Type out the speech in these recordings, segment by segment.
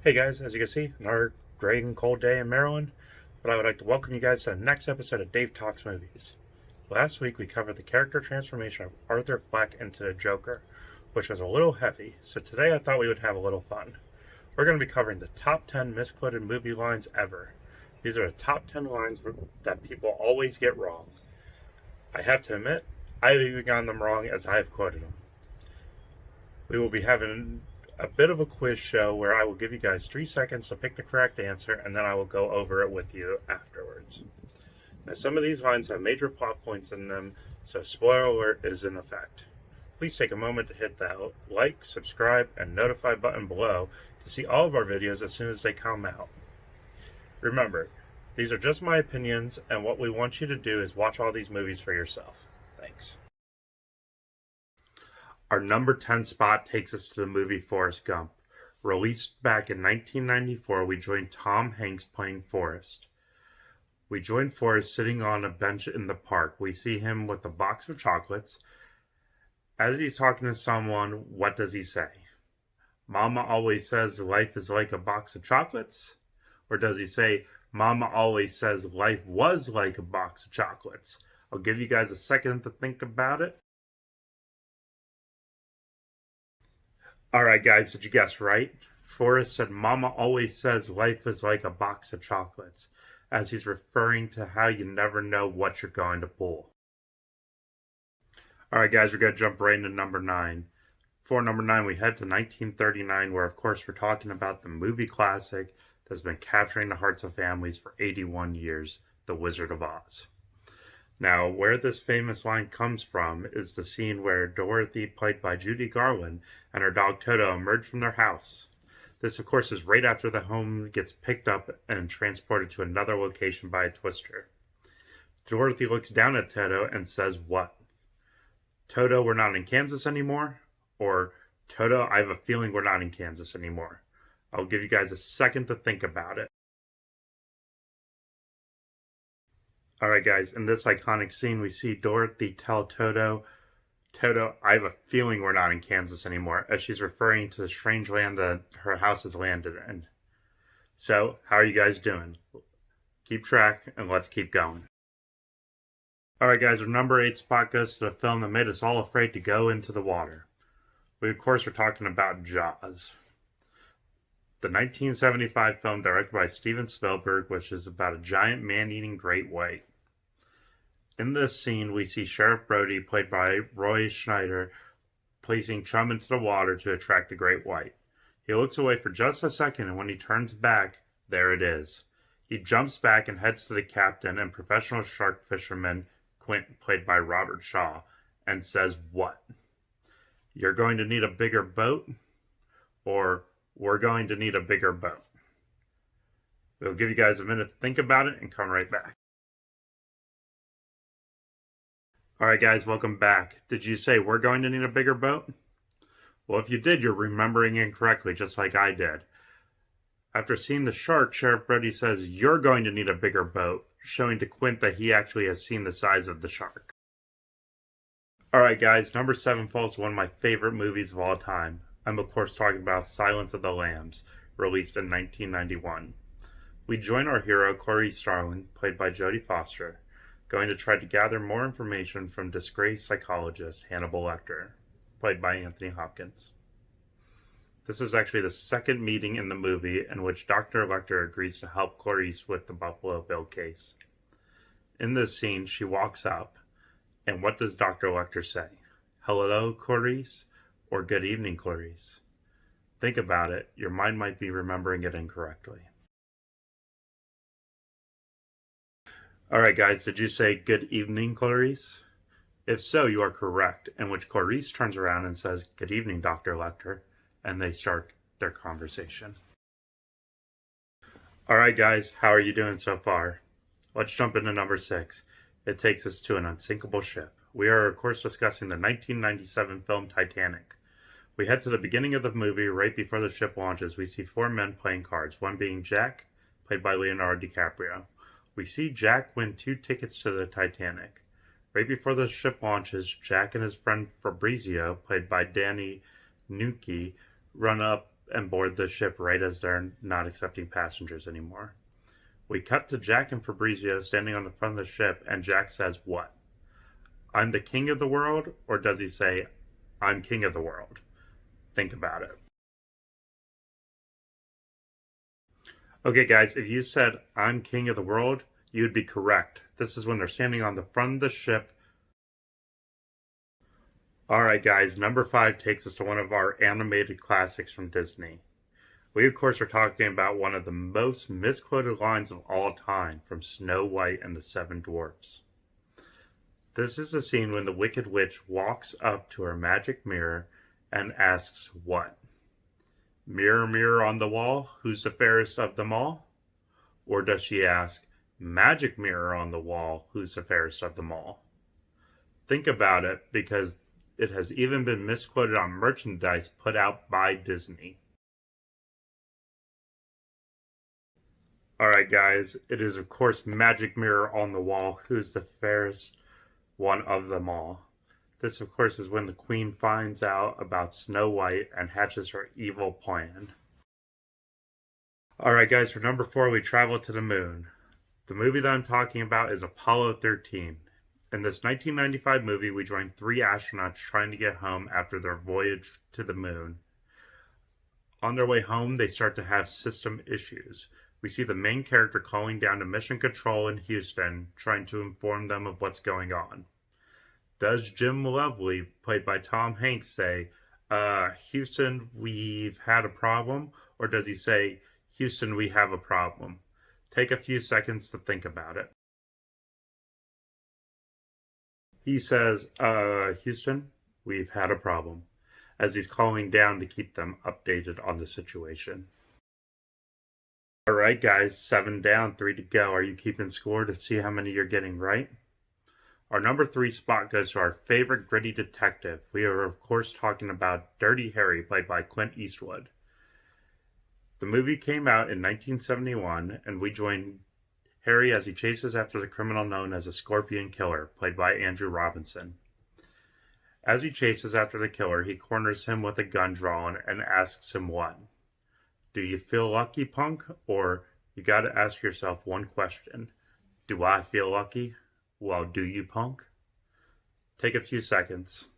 Hey guys, as you can see, another gray and cold day in Maryland, but I would like to welcome you guys to the next episode of Dave Talks Movies. Last week we covered the character transformation of Arthur Fleck into the Joker, which was a little heavy, so today I thought we would have a little fun. We're going to be covering the top 10 misquoted movie lines ever. These are the top 10 lines that people always get wrong. I have to admit, I've even gotten them wrong as I have quoted them. We will be having a bit of a quiz show where I will give you guys 3 seconds to pick the correct answer, and then I will go over it with you afterwards. Now, some of these lines have major plot points in them, so spoiler alert is in effect. Please take a moment to hit that like, subscribe, and notify button below to see all of our videos as soon as they come out. Remember, these are just my opinions, and what we want you to do is watch all these movies for yourself. Thanks. Our number 10 spot takes us to the movie Forrest Gump. Released back in 1994, we join Tom Hanks playing Forrest. We join Forrest sitting on a bench in the park. We see him with a box of chocolates. As he's talking to someone, what does he say? Mama always says life is like a box of chocolates? Or does he say, Mama always says life was like a box of chocolates? I'll give you guys a second to think about it. Alright guys, did you guess right? Forrest said Mama always says life is like a box of chocolates, as he's referring to how you never know what you're going to pull. Alright guys, we're going to jump right into number 9. For number 9, we head to 1939, where of course we're talking about the movie classic that's been capturing the hearts of families for 81 years, The Wizard of Oz. Now, where this famous line comes from is the scene where Dorothy, played by Judy Garland, and her dog Toto emerge from their house. This, of course, is right after the home gets picked up and transported to another location by a twister. Dorothy looks down at Toto and says, what? Toto, we're not in Kansas anymore? Or, Toto, I have a feeling we're not in Kansas anymore. I'll give you guys a second to think about it. Alright guys, in this iconic scene we see Dorothy tell Toto, I have a feeling we're not in Kansas anymore, as she's referring to the strange land that her house has landed in. So, how are you guys doing? Keep track, and let's keep going. Alright guys, our number 8 spot goes to the film that made us all afraid to go into the water. We of course are talking about Jaws. The 1975 film directed by Steven Spielberg, which is about a giant man-eating great white. In this scene, we see Sheriff Brody, played by Roy Schneider, placing chum into the water to attract the great white. He looks away for just a second, and when he turns back, there it is. He jumps back and heads to the captain and professional shark fisherman, Quint, played by Robert Shaw, and says, what? You're going to need a bigger boat? Or, we're going to need a bigger boat. We'll give you guys a minute to think about it and come right back. Alright guys, welcome back. Did you say we're going to need a bigger boat? Well, if you did, you're remembering incorrectly, just like I did. After seeing the shark, Sheriff Brody says, you're going to need a bigger boat, showing to Quint that he actually has seen the size of the shark. Alright guys, number 7 falls to one of my favorite movies of all time. I'm of course talking about Silence of the Lambs, released in 1991. We join our hero, Clarice Starling, played by Jodie Foster, going to try to gather more information from disgraced psychologist Hannibal Lecter, played by Anthony Hopkins. This is actually the second meeting in the movie in which Dr. Lecter agrees to help Clarice with the Buffalo Bill case. In this scene, she walks up, and what does Dr. Lecter say? Hello, Clarice? Or good evening, Clarice? Think about it, your mind might be remembering it incorrectly. Alright guys, did you say good evening, Clarice? If so, you are correct, in which Clarice turns around and says, good evening, Dr. Lecter, and they start their conversation. Alright guys, how are you doing so far? Let's jump into number 6. It takes us to an unsinkable ship. We are of course discussing the 1997 film Titanic. We head to the beginning of the movie. Right before the ship launches, we see 4 men playing cards, one being Jack, played by Leonardo DiCaprio. We see Jack win 2 tickets to the Titanic. Right before the ship launches, Jack and his friend Fabrizio, played by Danny Nucci, run up and board the ship right as they're not accepting passengers anymore. We cut to Jack and Fabrizio standing on the front of the ship, and Jack says, "What? I'm the king of the world?" Or does he say, "I'm king of the world"? Think about it. Okay, guys, if you said, "I'm king of the world," you'd be correct. This is when they're standing on the front of the ship. Alright, guys, number 5 takes us to one of our animated classics from Disney. We, of course, are talking about one of the most misquoted lines of all time from Snow White and the Seven Dwarfs. This is the scene when the Wicked Witch walks up to her magic mirror and asks, "What? Mirror, mirror on the wall, who's the fairest of them all?" Or does she ask, "Magic mirror on the wall, who's the fairest of them all?" Think about it, because it has even been misquoted on merchandise put out by Disney. Alright, guys, it is, of course, Magic mirror on the wall, who's the fairest one of them all. This, of course, is when the Queen finds out about Snow White and hatches her evil plan. Alright, guys, for number 4, we travel to the moon. The movie that I'm talking about is Apollo 13. In this 1995 movie, we join 3 astronauts trying to get home after their voyage to the moon. On their way home, they start to have system issues. We see the main character calling down to Mission Control in Houston, trying to inform them of what's going on. Does Jim Lovely, played by Tom Hanks, say, "Houston, we've had a problem"? Or does he say, "Houston, we have a problem"? Take a few seconds to think about it. He says, "Houston, we've had a problem," as he's calling down to keep them updated on the situation. Alright, guys, 7 down, 3 to go. Are you keeping score to see how many you're getting right? Our number 3 spot goes to our favorite gritty detective. We are, of course, talking about Dirty Harry, played by Clint Eastwood. The movie came out in 1971, and we join Harry as he chases after the criminal known as the Scorpion Killer, played by Andrew Robinson. As he chases after the killer, he corners him with a gun drawn and asks him what? "Do you feel lucky, punk?" Or, you gotta ask yourself one question. Do I feel lucky? Well, do you, punk? Take a few seconds.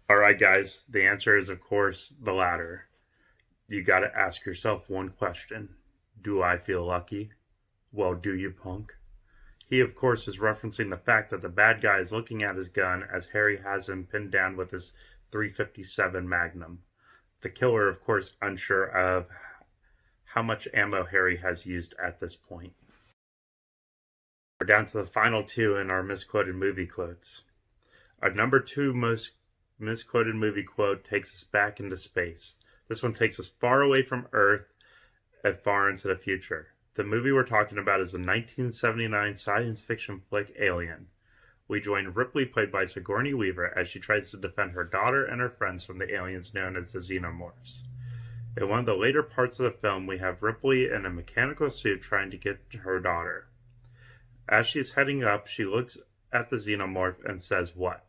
Alright, guys, the answer is, of course, the latter. You gotta ask yourself one question. Do I feel lucky? Well, do you, punk? He, of course, is referencing the fact that the bad guy is looking at his gun as Harry has him pinned down with his .357 Magnum. The killer, of course, unsure of how much ammo Harry has used at this point. We're down to the final 2 in our misquoted movie quotes. Our number 2 most misquoted movie quote takes us back into space. This one takes us far away from Earth and far into the future. The movie we're talking about is the 1979 science fiction flick Alien. We join Ripley, played by Sigourney Weaver, as she tries to defend her daughter and her friends from the aliens known as the Xenomorphs. In one of the later parts of the film, we have Ripley in a mechanical suit trying to get to her daughter. As she's heading up, she looks at the Xenomorph and says, "What?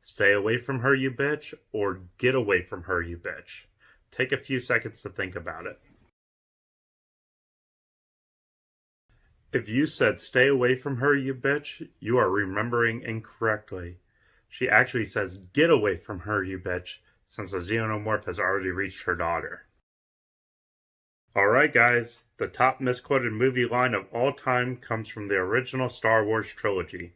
Stay away from her, you bitch," or "Get away from her, you bitch." Take a few seconds to think about it. If you said "stay away from her, you bitch," you are remembering incorrectly. She actually says "get away from her, you bitch," since the Xenomorph has already reached her daughter. Alright, guys, the top misquoted movie line of all time comes from the original Star Wars trilogy.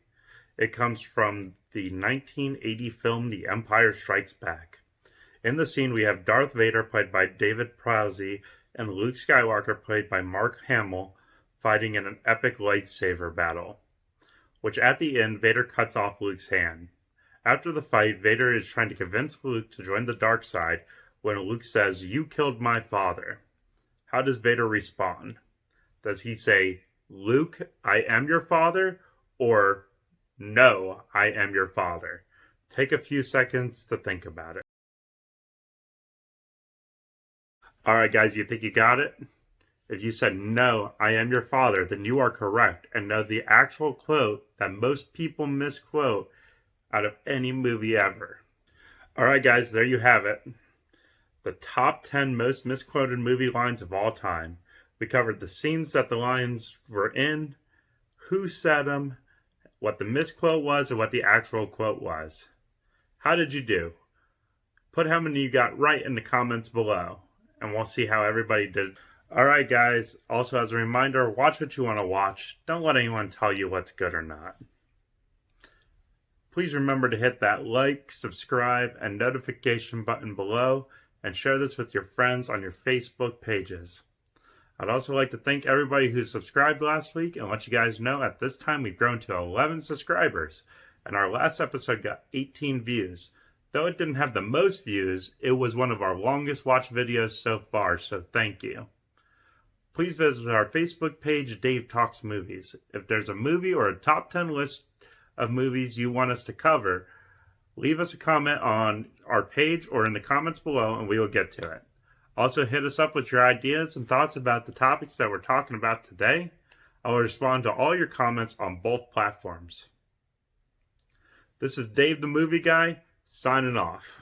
It comes from the 1980 film The Empire Strikes Back. In the scene, we have Darth Vader, played by David Prowse, and Luke Skywalker, played by Mark Hamill, fighting in an epic lightsaber battle, which at the end, Vader cuts off Luke's hand. After the fight, Vader is trying to convince Luke to join the dark side when Luke says, "You killed my father." How does Vader respond? Does he say, "Luke, I am your father," or "No, I am your father"? Take a few seconds to think about it. Alright, guys, you think you got it? If you said, "No, I am your father," then you are correct, and know the actual quote that most people misquote out of any movie ever. All right, guys, there you have it. The top 10 most misquoted movie lines of all time. We covered the scenes that the lines were in, who said them, what the misquote was, and what the actual quote was. How did you do? Put how many you got right in the comments below, and we'll see how everybody did. Alright, guys, also as a reminder, watch what you want to watch. Don't let anyone tell you what's good or not. Please remember to hit that like, subscribe, and notification button below, and share this with your friends on your Facebook pages. I'd also like to thank everybody who subscribed last week and let you guys know at this time we've grown to 11 subscribers, and our last episode got 18 views. Though it didn't have the most views, it was one of our longest watched videos so far, so thank you. Please visit our Facebook page, Dave Talks Movies. If there's a movie or a top 10 list of movies you want us to cover, leave us a comment on our page or in the comments below and we will get to it. Also, hit us up with your ideas and thoughts about the topics that we're talking about today. I will respond to all your comments on both platforms. This is Dave the Movie Guy, signing off.